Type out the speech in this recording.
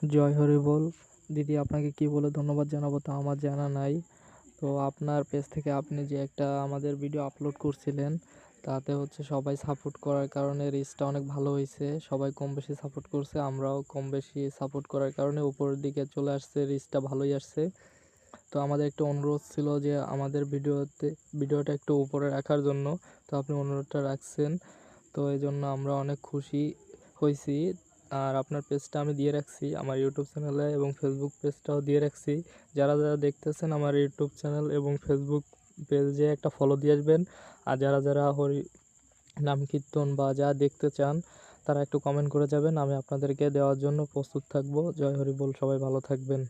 জয় হরি বল। দিদি, আপনাকে কি বলে ধন্যবাদ জানাবো তা আমার জানা নাই। তো আপনার পেজ থেকে আপনি যে একটা আমাদের ভিডিও আপলোড করছিলেন, তাতে হচ্ছে সবাই সাপোর্ট করার কারণে রিচটা অনেক ভালো হয়েছে। সবাই কম বেশি সাপোর্ট করছে, আমরাও কম বেশি সাপোর্ট করার কারণে উপরের দিকে চলে আসছে, রিচটা ভালোই আসছে। তো আমাদের একটা অনুরোধ ছিল যে আমাদের ভিডিওটা একটু উপরে রাখার জন্য। তো আপনি অনুরোধটা রাখছেন, তো এই জন্য আমরা অনেক খুশি হয়েছি। আর আপনার পেজটা আমি দিয়ে রাখছি আমার ইউটিউব চ্যানেলে, এবং ফেসবুক পেজটাও দিয়ে রাখছি। যারা যারা দেখতেছেন আমার ইউটিউব চ্যানেল এবং ফেসবুক পেজে একটা ফলো দিয়ে আসবেন। আর যারা যারা হরি নাম কীর্তন বা যা দেখতে চান তারা একটু কমেন্ট করে যাবেন, আমি আপনাদেরকে দেওয়ার জন্য প্রস্তুত থাকবো। জয় হরি বল, সবাই ভালো থাকবেন।